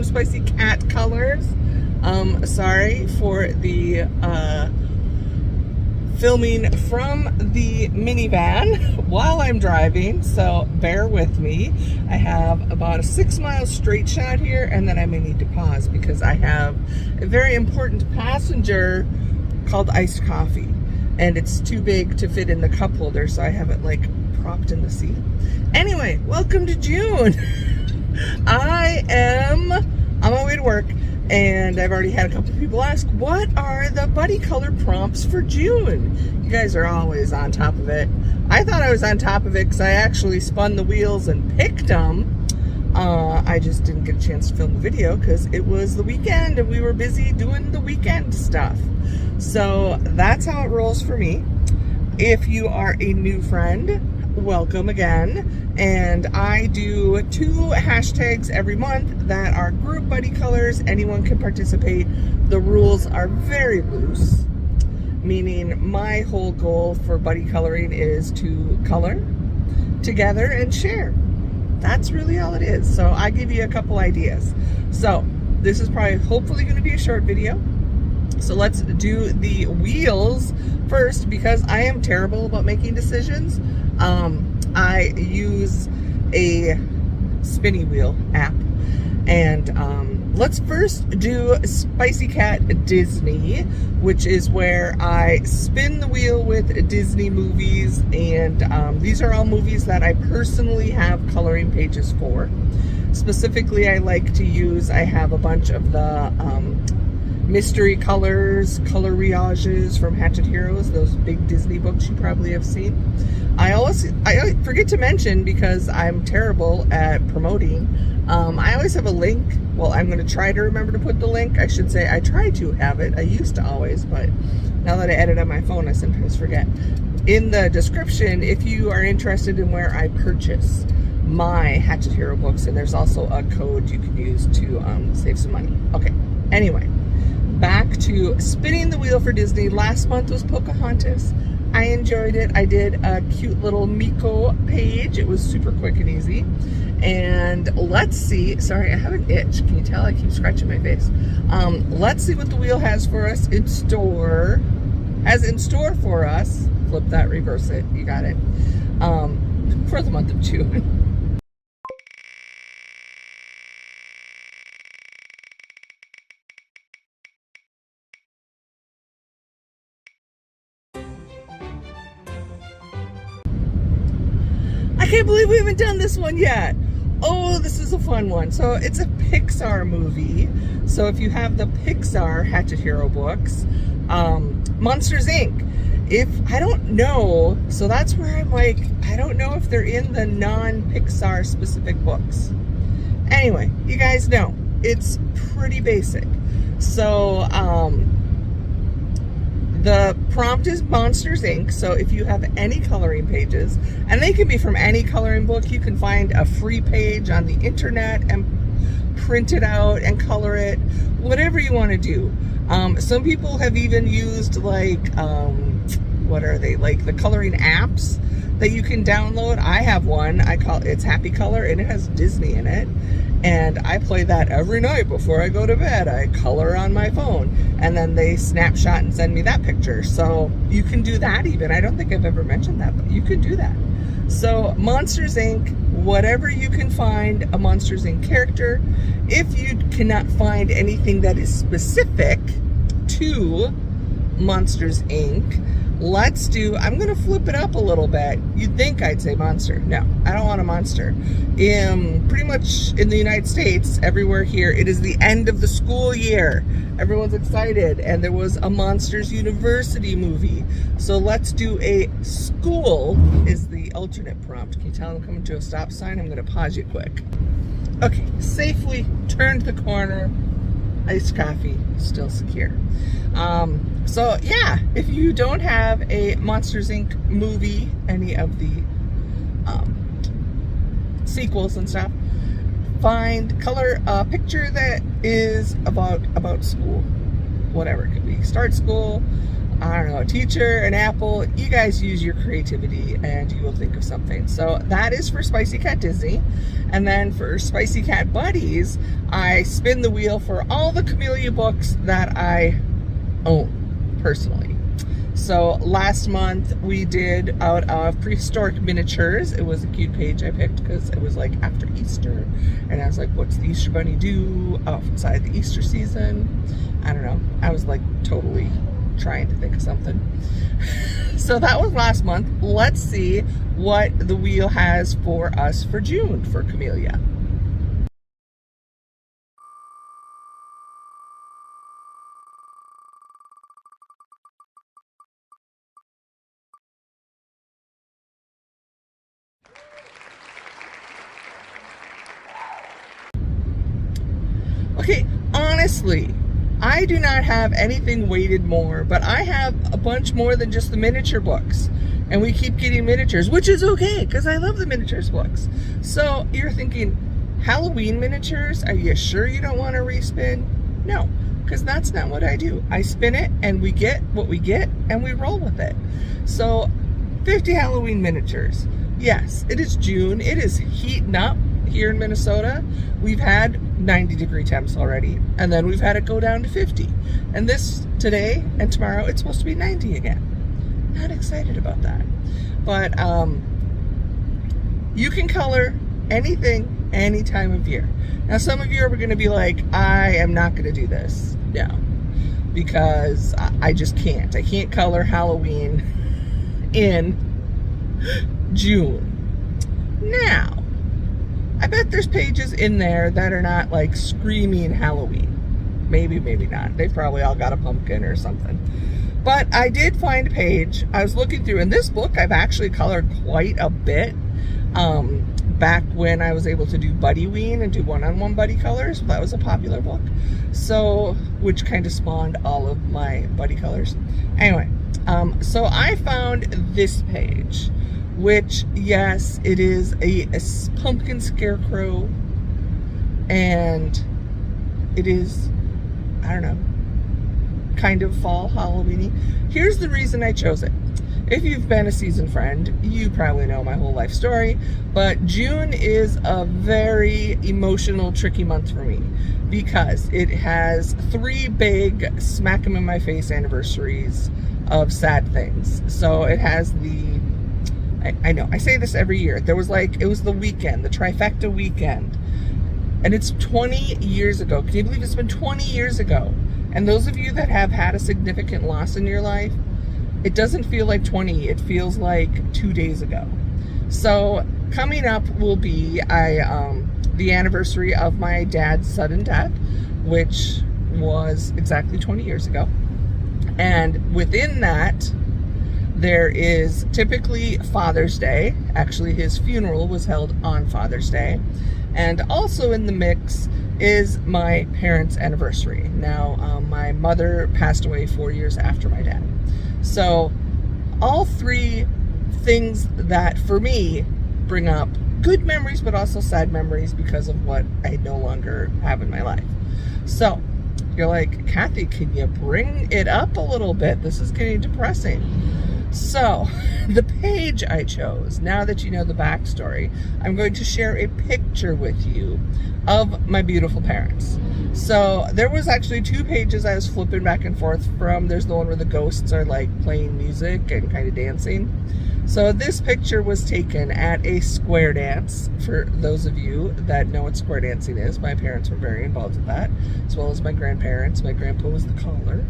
Spicy cat colors. Sorry for the filming from the minivan while I'm driving, so bear with me. I have about a 6-mile straight shot here, and then I may need to pause because I have a very important passenger called iced coffee, and it's too big to fit in the cup holder, so I have it like propped in the seat. Anyway, welcome to June. I am on my way to work, and I've already had a couple of people ask, what are the buddy color prompts for June? You guys are always on top of it. I thought I was on top of it because I actually spun the wheels and picked them. I just didn't get a chance to film the video because it was the weekend and we were busy doing the weekend stuff. So that's how it rolls for me. If you are a new friend, welcome again. And I do 2 hashtags every month that are group buddy colors. Anyone can participate. The rules are very loose, meaning my whole goal for buddy coloring is to color together and share. That's really all it is. So I give you a couple ideas. So this is probably hopefully going to be a short video. So let's do the wheels first because I am terrible about making decisions. I use a spinny wheel app, and let's first do Spicy Cat Disney, which is where I spin the wheel with Disney movies, and these are all movies that I personally have coloring pages for. Specifically, I like to use, I have a bunch of the mystery colors, coloriages from Hatchet Heroes, those big Disney books you probably have seen. I forget to mention, because I'm terrible at promoting, I always have a link. Well, I'm going to try to remember to put the link. I should say I try to have it. I used to always, but now that I edit on my phone, I sometimes forget. In the description, if you are interested in where I purchase my Hatchet Hero books, and there's also a code you can use to save some money. Okay, anyway. Back to spinning the wheel for Disney. Last month was Pocahontas. I enjoyed it. I did a cute little Miko page. It was super quick and easy. And let's see. Sorry, I have an itch. Can you tell? I keep scratching my face. Let's see what the wheel has for us in store. Has in store for us. Flip that, reverse it. You got it. For the month of June. I can't believe we haven't done this one yet. Oh, this is a fun one. So it's a Pixar movie. So if you have the Pixar Hatchet Hero books, Monsters Inc. I don't know, so that's where I'm like, I don't know if they're in the non-Pixar specific books. Anyway, you guys know, it's pretty basic. So, the prompt is Monsters Inc. So if you have any coloring pages, and they can be from any coloring book, you can find a free page on the internet and print it out and color it, whatever you want to do. Some people have even used like, what are they, like the coloring apps that you can download. I have one, it's Happy Color, and it has Disney in it. And I play that every night before I go to bed. I color on my phone, and then they snapshot and send me that picture. So you can do that even. I don't think I've ever mentioned that, but you can do that. So Monsters Inc., whatever you can find a Monsters Inc. character. If you cannot find anything that is specific to Monsters Inc., I'm going to flip it up a little bit. You'd think I'd say monster. No, I don't want a monster. Pretty much in the United States, everywhere here, it is the end of the school year. Everyone's excited, and there was a Monsters University movie. So let's do a school is the alternate prompt. Can you tell I'm coming to a stop sign? I'm going to pause you quick. Okay, safely turned the corner. Iced coffee, still secure. So yeah, if you don't have a Monsters Inc. movie, any of the sequels and stuff, color a picture that is about school, whatever it could be. Start school, I don't know, a teacher, an apple. You guys use your creativity and you will think of something. So that is for Spicy Cat Disney. And then for Spicy Cat Buddies, I spin the wheel for all the Camellia books that I own personally. So last month we did out of Prehistoric Miniatures. It was a cute page I picked because it was like after Easter. And I was like, what's the Easter Bunny do outside the Easter season? I don't know. I was like totally trying to think of something. So that was last month. Let's see what the wheel has for us for June for Camellia. Okay, honestly, I do not have anything weighted more, but I have a bunch more than just the miniature books. And we keep getting miniatures, which is okay, because I love the miniatures books. So you're thinking, Halloween miniatures? Are you sure you don't want to respin? No, because that's not what I do. I spin it, and we get what we get, and we roll with it. So 50 Halloween miniatures. Yes, it is June. It is heating up here in Minnesota. We've had 90-degree temps already, and then we've had it go down to 50. And this today and tomorrow, it's supposed to be 90 again. Not excited about that. But you can color anything, any time of year. Now, some of you are going to be like, I am not going to do this. No, because I just can't. I can't color Halloween in June. Now, I bet there's pages in there that are not like screaming Halloween. Maybe, maybe not. They've probably all got a pumpkin or something. But I did find a page. I was looking through, and this book I've actually colored quite a bit. Back when I was able to do Buddy Ween and do one-on-one buddy colors. That was a popular book. So, which kind of spawned all of my buddy colors. Anyway, so I found this page, which, yes, it is a pumpkin scarecrow, and it is, I don't know, kind of fall Halloween-y. Here's the reason I chose it. If you've been a seasoned friend, you probably know my whole life story, but June is a very emotional, tricky month for me because it has 3 big smack 'em in my face anniversaries of sad things. So it has the, I know, I say this every year. There was like, it was the weekend, the trifecta weekend. And it's 20 years ago. Can you believe it's been 20 years ago? And those of you that have had a significant loss in your life, it doesn't feel like 20, it feels like 2 days ago. So coming up will be the anniversary of my dad's sudden death, which was exactly 20 years ago. And within that, there is typically Father's Day. Actually, his funeral was held on Father's Day. And also in the mix is my parents' anniversary. Now, my mother passed away 4 years after my dad. So all 3 things that for me bring up good memories, but also sad memories because of what I no longer have in my life. So you're like, Kathy, can you bring it up a little bit? This is getting depressing. So the page I chose, now that you know the backstory, I'm going to share a picture with you of my beautiful parents. So there was actually 2 pages I was flipping back and forth from. There's the one where the ghosts are like playing music and kind of dancing. So this picture was taken at a square dance. For those of you that know what square dancing is, my parents were very involved with that, as well as my grandparents. My grandpa was the caller.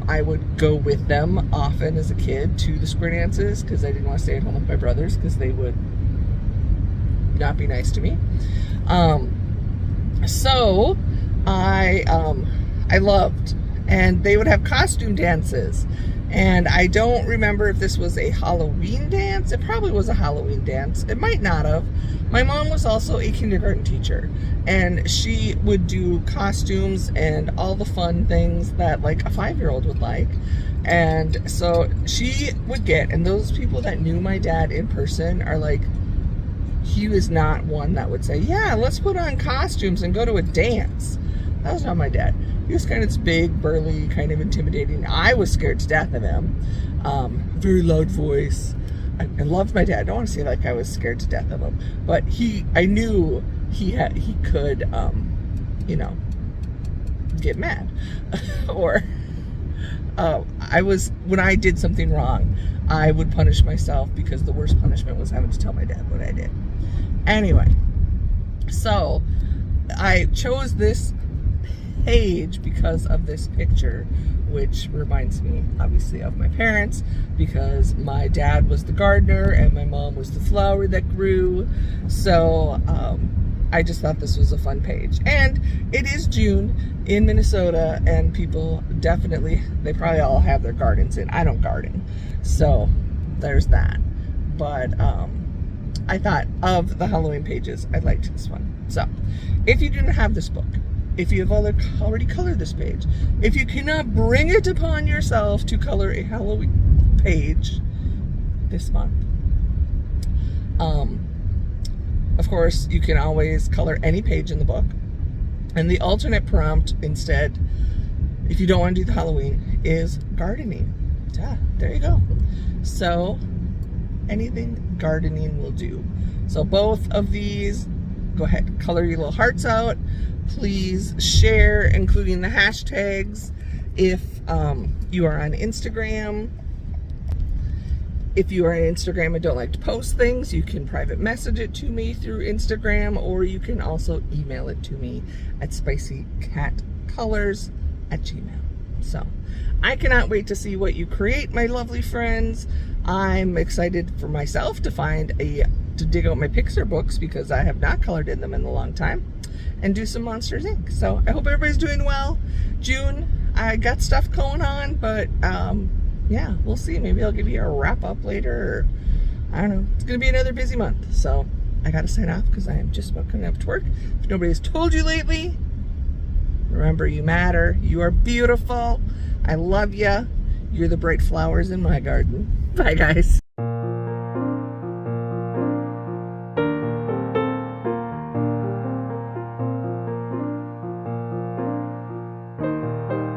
I would go with them often as a kid to the square dances because I didn't want to stay at home with my brothers because they would not be nice to me. So I loved, and they would have costume dances. And I don't remember if this was a Halloween dance. It probably was a Halloween dance. It might not have. My mom was also a kindergarten teacher, and she would do costumes and all the fun things that like a 5-year-old would like. And so she would get, and those people that knew my dad in person are like, he was not one that would say, yeah, let's put on costumes and go to a dance. That was not my dad. He was kind of this big, burly, kind of intimidating. I was scared to death of him. Very loud voice. I loved my dad. I don't want to say like I was scared to death of him, but I knew he could, you know, get mad. Or when I did something wrong, I would punish myself, because the worst punishment was having to tell my dad what I did. Anyway, so I chose this page because of this picture, which reminds me obviously of my parents, because my dad was the gardener and my mom was the flower that grew. So I just thought this was a fun page. And it is June in Minnesota, and people definitely, they probably all have their gardens in. I don't garden, so there's that. But I thought of the Halloween pages, I liked this one. So if you didn't have this book, if you have already colored this page, if you cannot bring it upon yourself to color a Halloween page this month, of course, you can always color any page in the book. And the alternate prompt instead, if you don't want to do the Halloween, is gardening. There you go. So anything gardening will do. So both of these, go ahead, color your little hearts out. Please share, including the hashtags, if you are on Instagram. If you are on Instagram and don't like to post things, you can private message it to me through Instagram, or you can also email it to me at spicycatcolors@gmail.com. So I cannot wait to see what you create, my lovely friends. I'm excited for myself to dig out my Pixar books, because I have not colored in them in a long time, and do some Monsters Inc. So I hope everybody's doing well. June, I got stuff going on, but yeah, we'll see. Maybe I'll give you a wrap up later, or I don't know. It's gonna be another busy month, so I gotta sign off because I am just about coming up to work. If nobody's told you lately, remember, you matter. You are beautiful. I love you. You're the bright flowers in my garden. Bye, guys.